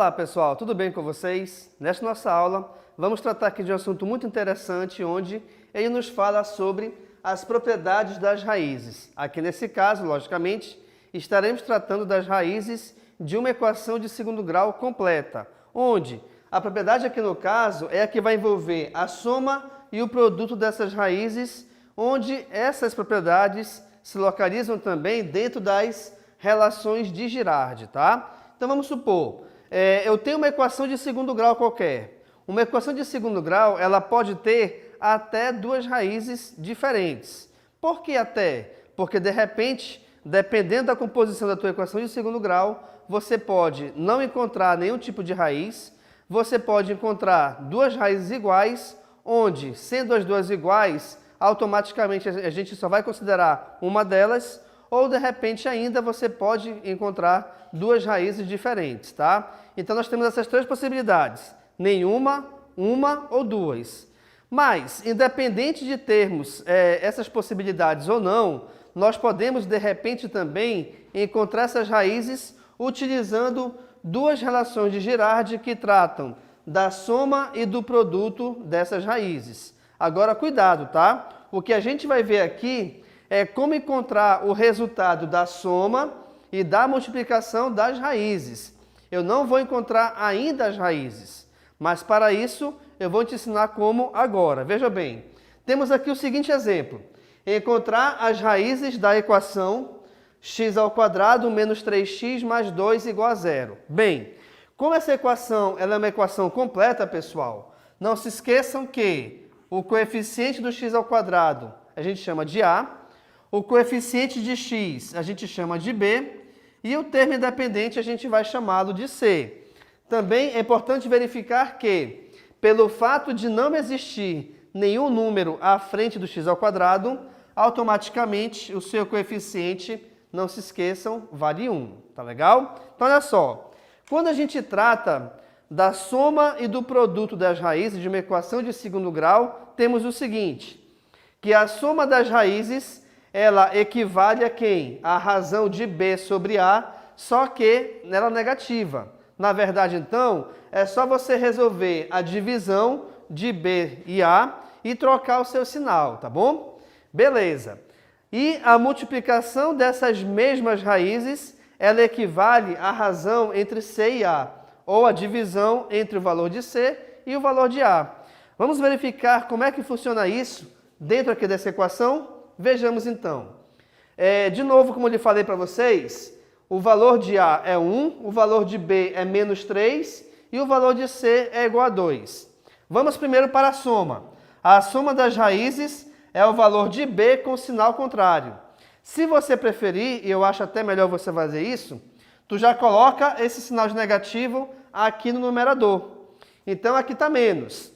Olá pessoal, tudo bem com vocês? Nesta nossa aula vamos tratar aqui de um assunto muito interessante onde ele nos fala sobre as propriedades das raízes. Aqui nesse caso, logicamente, estaremos tratando das raízes de uma equação de segundo grau completa, onde a propriedade aqui no caso é a que vai envolver a soma e o produto dessas raízes, onde essas propriedades se localizam também dentro das relações de Girardi, tá? Então vamos supor, eu tenho uma equação de segundo grau qualquer. Uma equação de segundo grau, ela pode ter até duas raízes diferentes. Por que até? Porque de repente, dependendo da composição da tua equação de segundo grau, você pode não encontrar nenhum tipo de raiz, você pode encontrar duas raízes iguais, onde, sendo as duas iguais, automaticamente a gente só vai considerar uma delas, ou de repente ainda você pode encontrar duas raízes diferentes, tá? Então nós temos essas três possibilidades, nenhuma, uma ou duas. Mas, independente de termos essas possibilidades ou não, nós podemos de repente também encontrar essas raízes utilizando duas relações de Girardi que tratam da soma e do produto dessas raízes. Agora cuidado, tá? O que a gente vai ver aqui é como encontrar o resultado da soma e da multiplicação das raízes. Eu não vou encontrar ainda as raízes, mas para isso eu vou te ensinar como agora. Veja bem, temos aqui o seguinte exemplo. Encontrar as raízes da equação x² menos 3x mais 2 igual a zero. Bem, como essa equação ela é uma equação completa, pessoal, não se esqueçam que o coeficiente do x² a gente chama de A, o coeficiente de x a gente chama de B e o termo independente a gente vai chamá-lo de C. Também é importante verificar que, pelo fato de não existir nenhum número à frente do x², automaticamente o seu coeficiente, não se esqueçam, vale 1. Tá legal? Então olha só, quando a gente trata da soma e do produto das raízes de uma equação de segundo grau, temos o seguinte, que a soma das raízes ela equivale a quem? A razão de B sobre A, só que ela é negativa. Na verdade, então, é só você resolver a divisão de B e A e trocar o seu sinal, tá bom? Beleza. E a multiplicação dessas mesmas raízes, ela equivale à razão entre C e A, ou a divisão entre o valor de C e o valor de A. Vamos verificar como é que funciona isso dentro aqui dessa equação? Vejamos então. De novo, como eu lhe falei para vocês, o valor de A é 1, o valor de B é menos 3 e o valor de C é igual a 2. Vamos primeiro para a soma. A soma das raízes é o valor de B com sinal contrário. Se você preferir, e eu acho até melhor você fazer isso, tu já coloca esse sinal de negativo aqui no numerador. Então aqui está menos.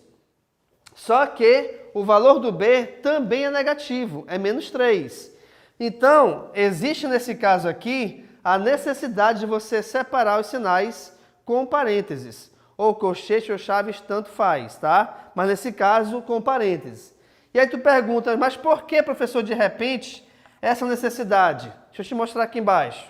Só que o valor do B também é negativo, é menos 3. Então, existe nesse caso aqui a necessidade de você separar os sinais com parênteses. Ou colchete ou chaves, tanto faz, tá? Mas nesse caso, com parênteses. E aí tu pergunta, mas por que, professor, de repente, essa necessidade? Deixa eu te mostrar aqui embaixo.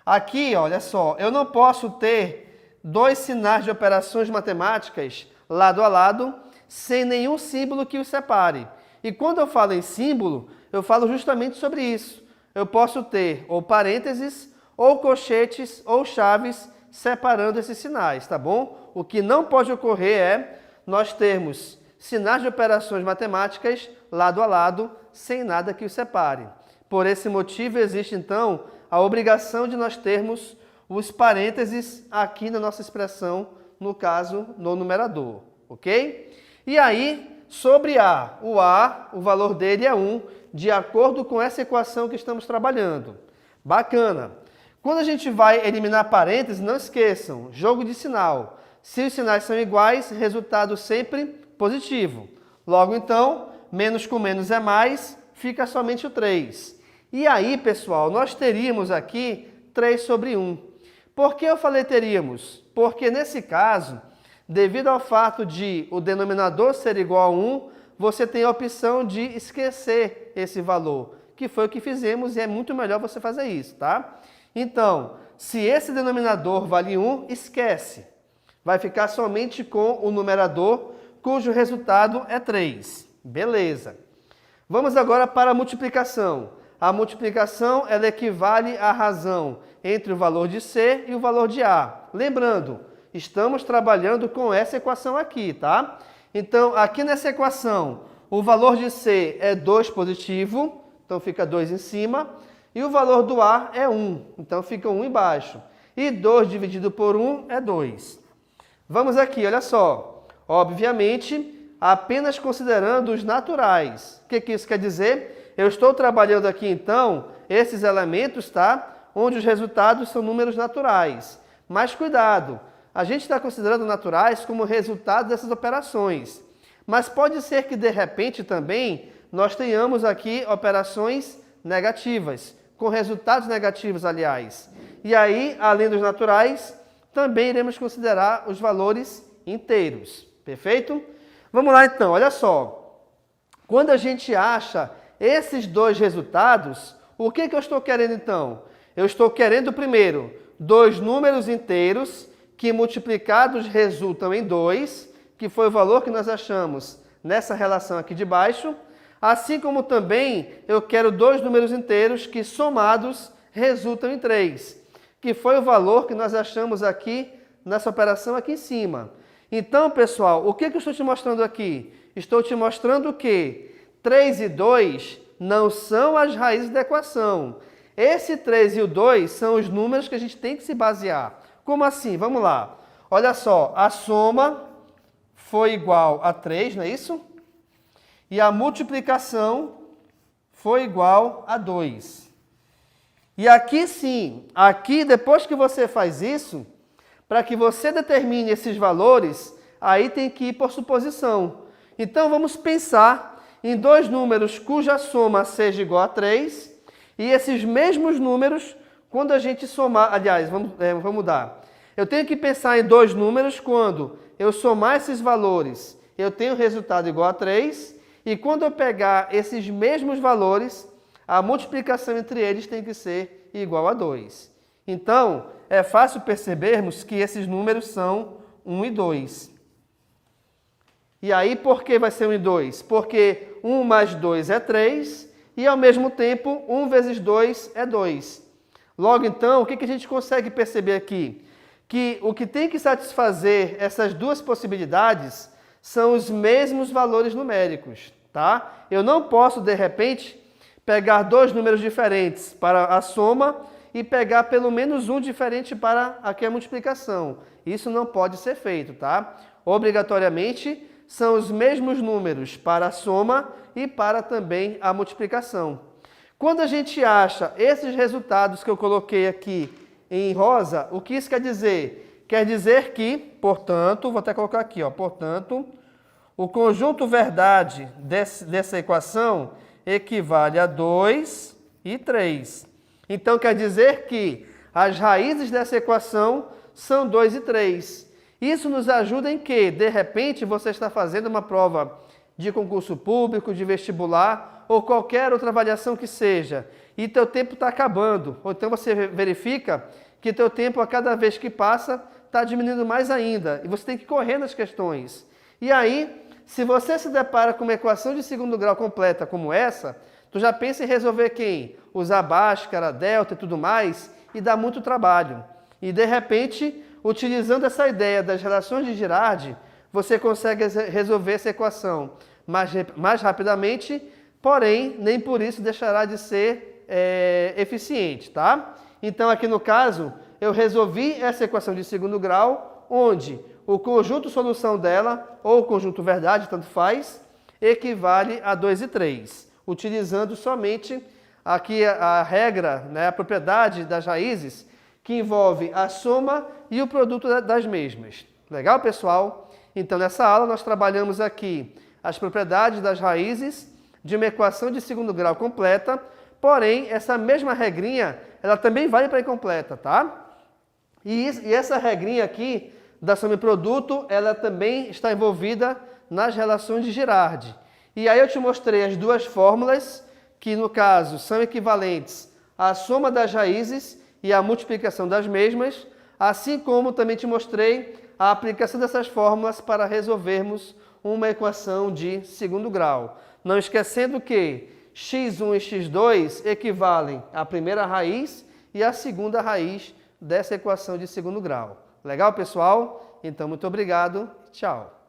Aqui, olha só, eu não posso ter dois sinais de operações matemáticas lado a lado, sem nenhum símbolo que os separe. E quando eu falo em símbolo, eu falo justamente sobre isso. Eu posso ter ou parênteses, ou colchetes, ou chaves, separando esses sinais, tá bom? O que não pode ocorrer é nós termos sinais de operações matemáticas lado a lado, sem nada que os separe. Por esse motivo, existe então a obrigação de nós termos os parênteses aqui na nossa expressão, no caso, no numerador, ok? E aí, sobre A, o valor dele é 1, de acordo com essa equação que estamos trabalhando. Bacana! Quando a gente vai eliminar parênteses, não esqueçam, jogo de sinal. Se os sinais são iguais, resultado sempre positivo. Logo então, menos com menos é mais, fica somente o 3. E aí, pessoal, nós teríamos aqui 3 sobre 1. Por que eu falei teríamos? Porque nesse caso, devido ao fato de o denominador ser igual a 1, você tem a opção de esquecer esse valor, que foi o que fizemos e é muito melhor você fazer isso, tá? Então, se esse denominador vale 1, esquece. Vai ficar somente com o numerador, cujo resultado é 3. Beleza. Vamos agora para a multiplicação. A multiplicação ela equivale à razão entre o valor de C e o valor de A. Lembrando, estamos trabalhando com essa equação aqui, tá? Então, aqui nessa equação, o valor de C é 2 positivo, então fica 2 em cima, e o valor do A é 1, então fica 1 embaixo. E 2 dividido por 1 é 2. Vamos aqui, olha só. Obviamente, apenas considerando os naturais. O que isso quer dizer? Eu estou trabalhando aqui, então, esses elementos, tá? Onde os resultados são números naturais. Mas cuidado, a gente está considerando naturais como resultado dessas operações. Mas pode ser que, de repente, também, nós tenhamos aqui operações negativas, com resultados negativos, aliás. E aí, além dos naturais, também iremos considerar os valores inteiros. Perfeito? Vamos lá, então, olha só. Quando a gente acha esses dois resultados, o que eu estou querendo, então? Eu estou querendo, primeiro, dois números inteiros que multiplicados resultam em 2, que foi o valor que nós achamos nessa relação aqui de baixo, assim como também eu quero dois números inteiros que somados resultam em 3, que foi o valor que nós achamos aqui nessa operação aqui em cima. Então, pessoal, o que eu estou te mostrando aqui? Estou te mostrando que 3 e 2 não são as raízes da equação. Esse 3 e o 2 são os números que a gente tem que se basear. Como assim? Vamos lá. Olha só, a soma foi igual a 3, não é isso? E a multiplicação foi igual a 2. E aqui sim, aqui depois que você faz isso, para que você determine esses valores, aí tem que ir por suposição. Então vamos pensar em dois números cuja soma seja igual a 3, e esses mesmos números, quando a gente somar, aliás, vamos mudar. Eu tenho que pensar em dois números quando eu somar esses valores, eu tenho resultado igual a 3, e quando eu pegar esses mesmos valores, a multiplicação entre eles tem que ser igual a 2. Então, é fácil percebermos que esses números são 1 e 2. E aí, por que vai ser 1 e 2? Porque 1 mais 2 é 3 e, ao mesmo tempo, 1 vezes 2 é 2. Logo, então, o que a gente consegue perceber aqui? Que o que tem que satisfazer essas duas possibilidades são os mesmos valores numéricos, tá? Eu não posso, de repente, pegar dois números diferentes para a soma e pegar pelo menos um diferente para aqui a multiplicação. Isso não pode ser feito, tá? Obrigatoriamente, são os mesmos números para a soma e para também a multiplicação. Quando a gente acha esses resultados que eu coloquei aqui em rosa, o que isso quer dizer? Quer dizer que, portanto, vou até colocar aqui, ó, portanto, o conjunto verdade dessa equação equivale a 2 e 3. Então, quer dizer que as raízes dessa equação são 2 e 3. Isso nos ajuda em que, de repente, você está fazendo uma prova de concurso público, de vestibular, ou qualquer outra avaliação que seja, e teu tempo está acabando. Ou então você verifica que teu tempo, a cada vez que passa, está diminuindo mais ainda, e você tem que correr nas questões. E aí, se você se depara com uma equação de segundo grau completa como essa, tu já pensa em resolver quem? Usar Bhaskara, Delta e tudo mais, e dá muito trabalho. E, de repente, utilizando essa ideia das relações de Girardi, você consegue resolver essa equação mais rapidamente, porém, nem por isso deixará de ser eficiente, tá? Então, aqui no caso, eu resolvi essa equação de segundo grau, onde o conjunto solução dela, ou o conjunto verdade, tanto faz, equivale a 2 e 3, utilizando somente aqui a regra, né, a propriedade das raízes, que envolve a soma e o produto das mesmas. Legal, pessoal? Então, nessa aula, nós trabalhamos aqui as propriedades das raízes de uma equação de segundo grau completa, porém, essa mesma regrinha, ela também vale para a incompleta, tá? E essa regrinha aqui, da soma e produto, ela também está envolvida nas relações de Girardi. E aí eu te mostrei as duas fórmulas, que no caso são equivalentes à soma das raízes e à multiplicação das mesmas, assim como também te mostrei a aplicação dessas fórmulas para resolvermos uma equação de segundo grau. Não esquecendo que x1 e x2 equivalem à primeira raiz e à segunda raiz dessa equação de segundo grau. Legal, pessoal? Então, muito obrigado. Tchau.